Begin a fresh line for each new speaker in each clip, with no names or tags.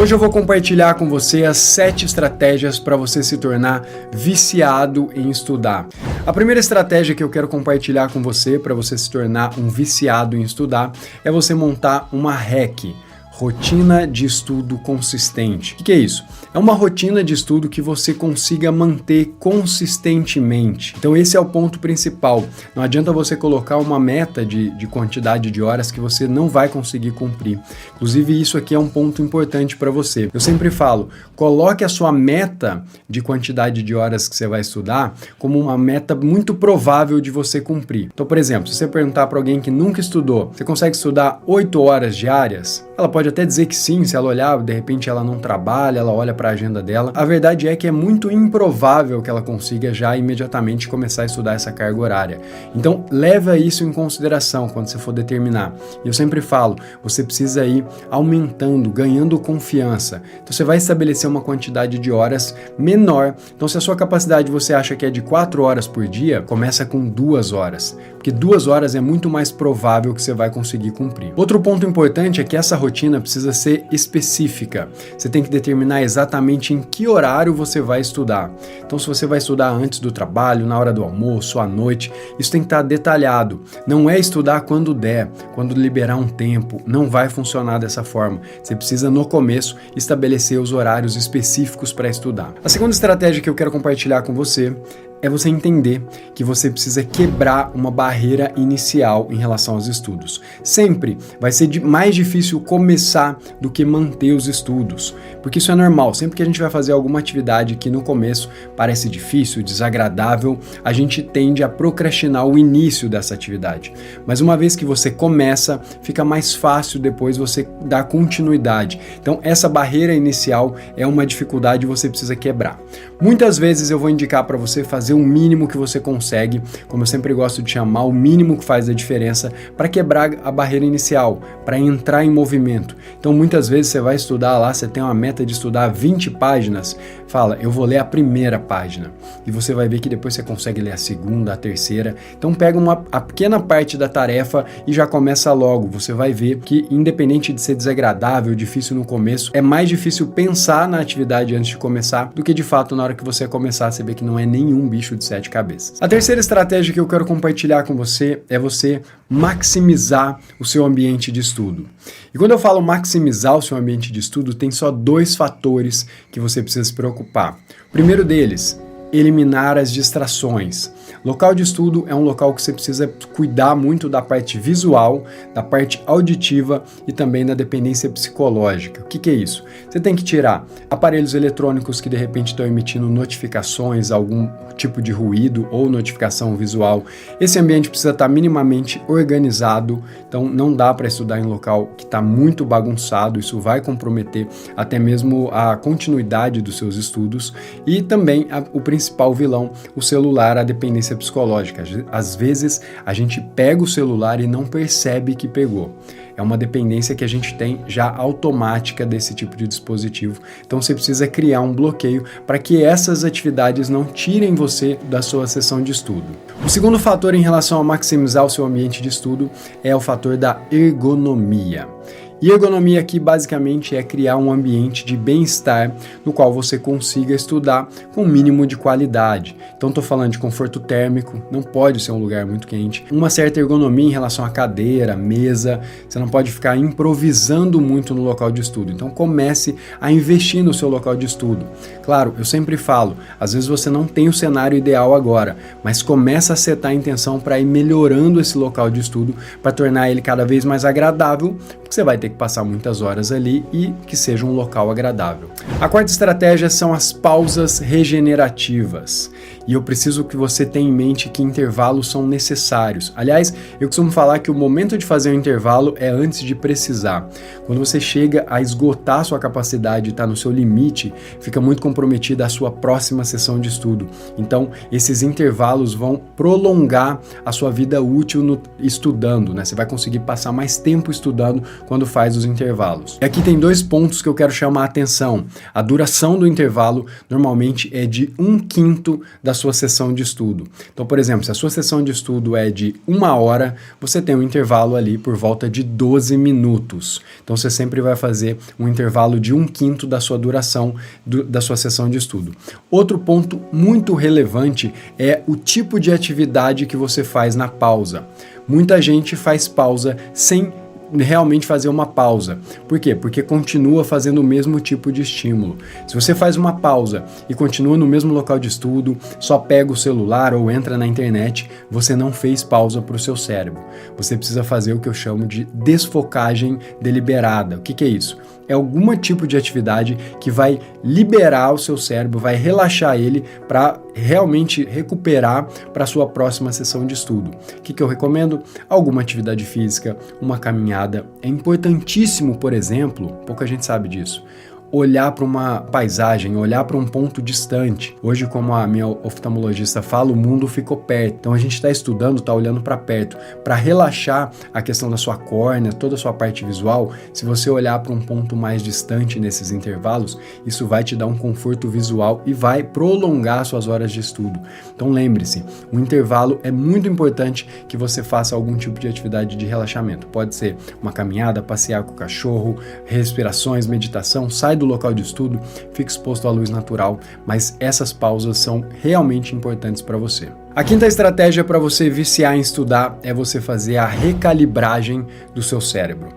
Hoje eu vou compartilhar com você as 7 estratégias para você se tornar viciado em estudar. A primeira estratégia que eu quero compartilhar com você para você se tornar um viciado em estudar é você montar uma REC. Rotina de estudo consistente. O que é isso? É uma rotina de estudo que você consiga manter consistentemente. Então esse é o ponto principal. Não adianta você colocar uma meta de quantidade de horas que você não vai conseguir cumprir. Inclusive isso aqui é um ponto importante para você. Eu sempre falo, coloque a sua meta de quantidade de horas que você vai estudar como uma meta muito provável de você cumprir. Então, por exemplo, se você perguntar para alguém que nunca estudou, você consegue estudar 8 horas diárias? Ela pode até dizer que sim, se ela olhar, de repente ela não trabalha, ela olha para a agenda dela. A verdade é que é muito improvável que ela consiga já imediatamente começar a estudar essa carga horária. Então, leva isso em consideração quando você for determinar. E eu sempre falo, você precisa ir aumentando, ganhando confiança. Então, você vai estabelecer uma quantidade de horas menor. Então, se a sua capacidade você acha que é de 4 horas por dia, começa com 2 horas. Porque 2 horas é muito mais provável que você vai conseguir cumprir. Outro ponto importante é que essa rotina precisa ser específica. Você tem que determinar exatamente em que horário você vai estudar. Então, se você vai estudar antes do trabalho, na hora do almoço, à noite, isso tem que estar detalhado. Não é estudar quando der, quando liberar um tempo. Não vai funcionar dessa forma. Você precisa, no começo, estabelecer os horários específicos para estudar. A segunda estratégia que eu quero compartilhar com você é você entender que você precisa quebrar uma barreira inicial em relação aos estudos. Sempre vai ser mais difícil começar do que manter os estudos, porque isso é normal. Sempre que a gente vai fazer alguma atividade que no começo parece difícil, desagradável, a gente tende a procrastinar o início dessa atividade. Mas uma vez que você começa, fica mais fácil depois você dar continuidade. Então essa barreira inicial é uma dificuldade que você precisa quebrar. Muitas vezes eu vou indicar para você fazer o mínimo que você consegue, como eu sempre gosto de chamar, o mínimo que faz a diferença para quebrar a barreira inicial, para entrar em movimento. Então muitas vezes você vai estudar lá, você tem uma meta de estudar 20 páginas, fala, eu vou ler a primeira página, e você vai ver que depois você consegue ler a segunda, a terceira. Então pega a pequena parte da tarefa e já começa logo. Você vai ver que independente de ser desagradável, difícil no começo, é mais difícil pensar na atividade antes de começar do que de fato na hora que você começar, você vê que não é nenhum bicho de 7 cabeças. A terceira estratégia que eu quero compartilhar com você é você maximizar o seu ambiente de estudo. E quando eu falo maximizar o seu ambiente de estudo, tem só 2 fatores que você precisa se preocupar. O primeiro deles, eliminar as distrações. Local de estudo é um local que você precisa cuidar muito da parte visual, da parte auditiva e também da dependência psicológica. O que é isso? Você tem que tirar aparelhos eletrônicos que de repente estão emitindo notificações, algum tipo de ruído ou notificação visual. Esse ambiente precisa estar minimamente organizado, então não dá para estudar em local que está muito bagunçado, isso vai comprometer até mesmo a continuidade dos seus estudos. E também o principal vilão, o celular, a dependência psicológica. Às vezes a gente pega o celular e não percebe que pegou. É uma dependência que a gente tem já automática desse tipo de dispositivo. Então você precisa criar um bloqueio para que essas atividades não tirem você da sua sessão de estudo. O segundo fator em relação a maximizar o seu ambiente de estudo é o fator da ergonomia. E ergonomia aqui basicamente é criar um ambiente de bem-estar no qual você consiga estudar com o mínimo de qualidade. Então estou falando de conforto térmico, não pode ser um lugar muito quente, uma certa ergonomia em relação à cadeira, mesa, você não pode ficar improvisando muito no local de estudo. Então comece a investir no seu local de estudo. Claro, eu sempre falo, às vezes você não tem o cenário ideal agora, mas começa a setar a intenção para ir melhorando esse local de estudo, para tornar ele cada vez mais agradável, porque você vai ter que passar muitas horas ali e que seja um local agradável. A quarta estratégia são as pausas regenerativas. E eu preciso que você tenha em mente que intervalos são necessários. Aliás, eu costumo falar que o momento de fazer um intervalo é antes de precisar. Quando você chega a esgotar a sua capacidade e está no seu limite, fica muito comprometida a sua próxima sessão de estudo. Então, esses intervalos vão prolongar a sua vida útil estudando, né? Você vai conseguir passar mais tempo estudando quando faz os intervalos. E aqui tem 2 pontos que eu quero chamar a atenção. A duração do intervalo normalmente é de 1/5 da sua sessão de estudo. Então, por exemplo, se a sua sessão de estudo é de 1 hora, você tem um intervalo ali por volta de 12 minutos. Então, você sempre vai fazer um intervalo de 1/5 da sua duração da sua sessão de estudo. Outro ponto muito relevante é o tipo de atividade que você faz na pausa. Muita gente faz pausa sem realmente fazer uma pausa. Por quê? Porque continua fazendo o mesmo tipo de estímulo. Se você faz uma pausa e continua no mesmo local de estudo, só pega o celular ou entra na internet, você não fez pausa para o seu cérebro. Você precisa fazer o que eu chamo de desfocagem deliberada. O que é isso? É algum tipo de atividade que vai liberar o seu cérebro, vai relaxar ele para realmente recuperar para a sua próxima sessão de estudo. O que eu recomendo? Alguma atividade física, uma caminhada. É importantíssimo, por exemplo, pouca gente sabe disso, olhar para uma paisagem, olhar para um ponto distante. Hoje, como a minha oftalmologista fala, o mundo ficou perto. Então a gente está estudando, está olhando para perto. Para relaxar a questão da sua córnea, toda a sua parte visual, se você olhar para um ponto mais distante nesses intervalos, isso vai te dar um conforto visual e vai prolongar suas horas de estudo. Então lembre-se, o intervalo é muito importante que você faça algum tipo de atividade de relaxamento. Pode ser uma caminhada, passear com o cachorro, respirações, meditação, sai do local de estudo, fica exposto à luz natural, mas essas pausas são realmente importantes para você. A quinta estratégia para você viciar em estudar é você fazer a recalibragem do seu cérebro.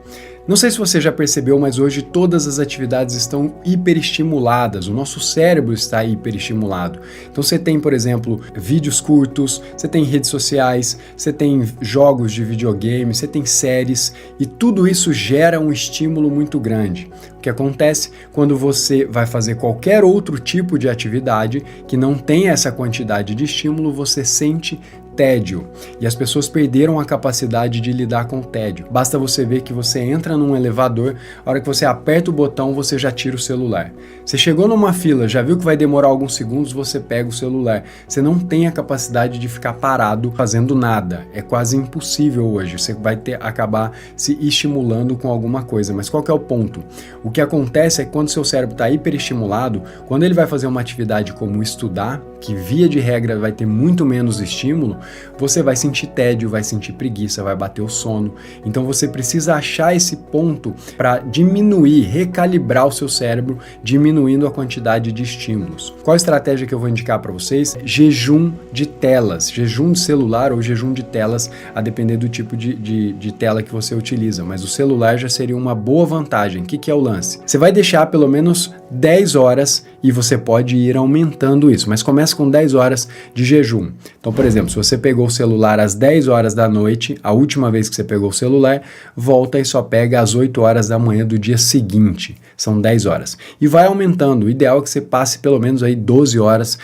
Não sei se você já percebeu, mas hoje todas as atividades estão hiperestimuladas, o nosso cérebro está hiperestimulado. Então você tem, por exemplo, vídeos curtos, você tem redes sociais, você tem jogos de videogame, você tem séries e tudo isso gera um estímulo muito grande. O que acontece quando você vai fazer qualquer outro tipo de atividade que não tem essa quantidade de estímulo, você sente tédio. E as pessoas perderam a capacidade de lidar com o tédio. Basta você ver que você entra num elevador, a hora que você aperta o botão, você já tira o celular. Você chegou numa fila, já viu que vai demorar alguns segundos, você pega o celular. Você não tem a capacidade de ficar parado fazendo nada. É quase impossível hoje. Você vai acabar se estimulando com alguma coisa. Mas qual que é o ponto? O que acontece é que quando seu cérebro está hiperestimulado, quando ele vai fazer uma atividade como estudar, que via de regra vai ter muito menos estímulo, você vai sentir tédio, vai sentir preguiça, vai bater o sono. Então você precisa achar esse ponto para diminuir, recalibrar o seu cérebro, diminuindo a quantidade de estímulos. Qual a estratégia que eu vou indicar para vocês? Jejum de telas, jejum de celular ou jejum de telas, a depender do tipo de tela que você utiliza, mas o celular já seria uma boa vantagem. O que é o lance? Você vai deixar pelo menos 10 horas e você pode ir aumentando isso, mas começa com 10 horas de jejum. Então, por exemplo, se você pegou o celular às 10 horas da noite, a última vez que você pegou o celular, volta e só pega às 8 horas da manhã do dia seguinte. São 10 horas. E vai aumentando. O ideal é que você passe pelo menos aí 12 horas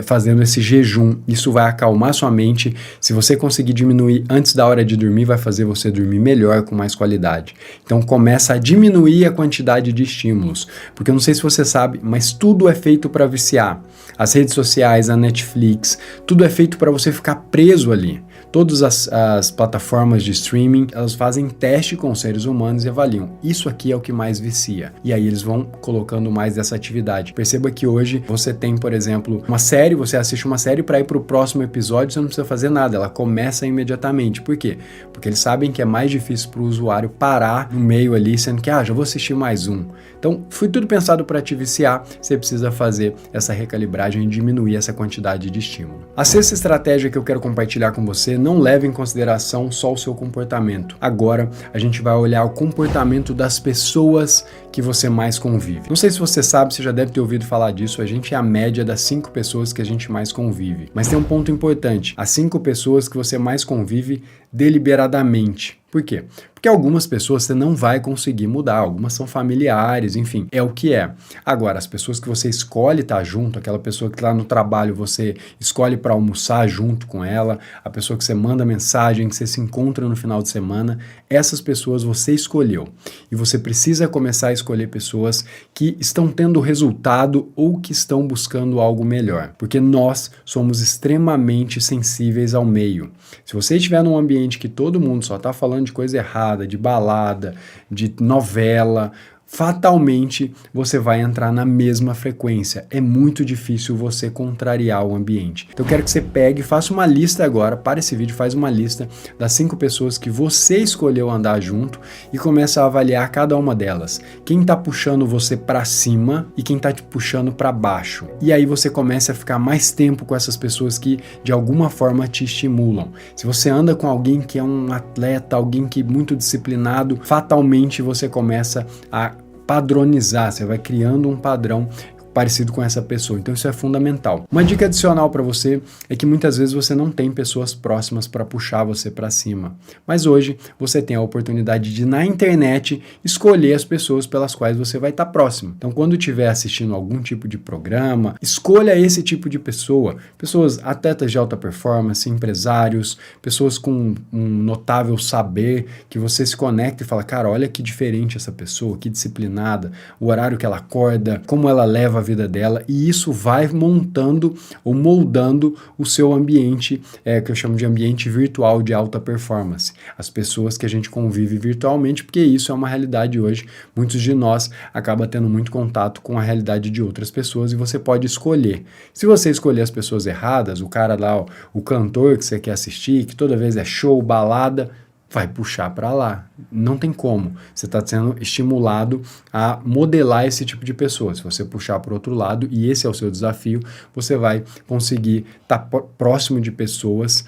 fazendo esse jejum. Isso vai acalmar sua mente. Se você conseguir diminuir antes da hora de dormir, vai fazer você dormir melhor, com mais qualidade. Então começa a diminuir a quantidade de estímulos. Porque eu não sei se você sabe, mas tudo é feito para viciar. As redes sociais, a Netflix, tudo é feito para você ficar preso ali. Todas as plataformas de streaming, elas fazem teste com seres humanos e avaliam. Isso aqui é o que mais vicia. E aí eles vão colocando mais dessa atividade. Perceba que hoje você tem, por exemplo, uma série, você assiste uma série para ir para o próximo episódio, você não precisa fazer nada, ela começa imediatamente. Por quê? Porque eles sabem que é mais difícil para o usuário parar no meio ali, sendo que, já vou assistir mais um. Então, foi tudo pensado para te viciar, você precisa fazer essa recalibragem e diminuir essa quantidade de estímulo. A sexta estratégia que eu quero compartilhar com você, não leve em consideração só o seu comportamento. Agora, a gente vai olhar o comportamento das pessoas que você mais convive. Não sei se você sabe, você já deve ter ouvido falar disso, a gente é a média das 5 pessoas que a gente mais convive. Mas tem um ponto importante, as 5 pessoas que você mais convive deliberadamente. Por quê? Porque algumas pessoas você não vai conseguir mudar, algumas são familiares, enfim, é o que é. Agora, as pessoas que você escolhe estar junto, aquela pessoa que está no trabalho, você escolhe para almoçar junto com ela, a pessoa que você manda mensagem, que você se encontra no final de semana, essas pessoas você escolheu. E você precisa começar a escolher pessoas que estão tendo resultado ou que estão buscando algo melhor. Porque nós somos extremamente sensíveis ao meio. Se você estiver num ambiente que todo mundo só está falando falando de coisa errada, de balada, de novela, fatalmente você vai entrar na mesma frequência. É muito difícil você contrariar o ambiente. Então eu quero que você pegue, faça uma lista agora, para esse vídeo, faz uma lista das 5 pessoas que você escolheu andar junto e começa a avaliar cada uma delas. Quem tá puxando você para cima e quem tá te puxando para baixo. E aí você começa a ficar mais tempo com essas pessoas que de alguma forma te estimulam. Se você anda com alguém que é um atleta, alguém que é muito disciplinado, fatalmente você começa a padronizar, você vai criando um padrão parecido com essa pessoa. Então isso é fundamental. Uma dica adicional para você é que muitas vezes você não tem pessoas próximas para puxar você para cima. Mas hoje você tem a oportunidade de, na internet, escolher as pessoas pelas quais você vai estar próximo. Então quando estiver assistindo algum tipo de programa, escolha esse tipo de pessoa. Pessoas, atletas de alta performance, empresários, pessoas com um notável saber, que você se conecta e fala, cara, olha que diferente essa pessoa, que disciplinada, o horário que ela acorda, como ela leva a vida dela, e isso vai montando ou moldando o seu ambiente, que eu chamo de ambiente virtual de alta performance. As pessoas que a gente convive virtualmente, porque isso é uma realidade hoje. Muitos de nós acabam tendo muito contato com a realidade de outras pessoas e você pode escolher. Se você escolher as pessoas erradas, o cara lá, o cantor que você quer assistir, que toda vez é show, balada, vai puxar para lá. Não tem como. Você está sendo estimulado a modelar esse tipo de pessoa. Se você puxar para o outro lado, e esse é o seu desafio, você vai conseguir estar próximo de pessoas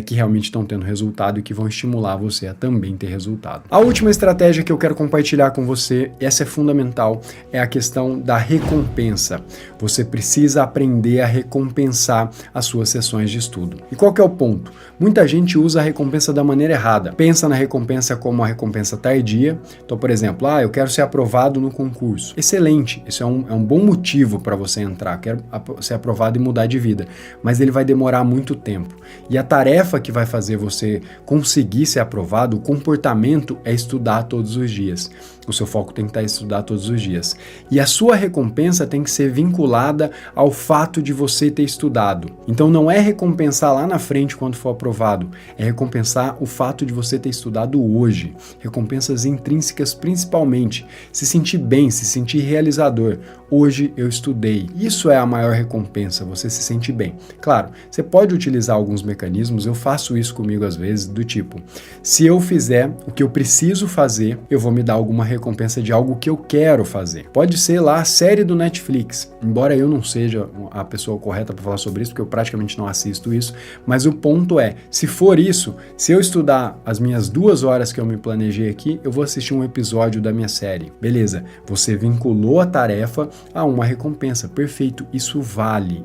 que realmente estão tendo resultado e que vão estimular você a também ter resultado. A última estratégia que eu quero compartilhar com você, essa é fundamental, é a questão da recompensa. Você precisa aprender a recompensar as suas sessões de estudo. E qual que é o ponto? Muita gente usa a recompensa da maneira errada. Pensa na recompensa como uma recompensa tardia. Então, por exemplo, eu quero ser aprovado no concurso. Excelente, isso é um bom motivo para você entrar. Quero ser aprovado e mudar de vida. Mas ele vai demorar muito tempo. E a tarefa que vai fazer você conseguir ser aprovado, o comportamento é estudar todos os dias. O seu foco tem que estar em estudar todos os dias. E a sua recompensa tem que ser vinculada ao fato de você ter estudado. Então não é recompensar lá na frente quando for aprovado, é recompensar o fato de você ter estudado hoje. Recompensas intrínsecas principalmente. Se sentir bem, se sentir realizador. Hoje eu estudei. Isso é a maior recompensa, você se sente bem. Claro, você pode utilizar alguns mecanismos, eu faço isso comigo às vezes, do tipo, se eu fizer o que eu preciso fazer, eu vou me dar alguma recompensa de algo que eu quero fazer. Pode ser lá a série do Netflix, embora eu não seja a pessoa correta para falar sobre isso, porque eu praticamente não assisto isso, mas o ponto é, se for isso, se eu estudar as minhas 2 horas que eu me planejei aqui, eu vou assistir um episódio da minha série. Beleza, você vinculou a tarefa a uma recompensa. Perfeito, isso vale.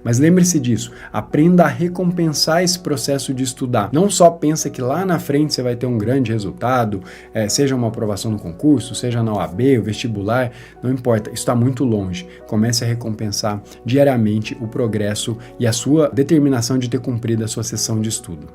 Mas lembre-se disso, aprenda a recompensar esse processo de estudar. Não só pensa que lá na frente você vai ter um grande resultado, seja uma aprovação no concurso, seja na OAB, o vestibular, não importa, isso está muito longe. Comece a recompensar diariamente o progresso e a sua determinação de ter cumprido a sua sessão de estudo.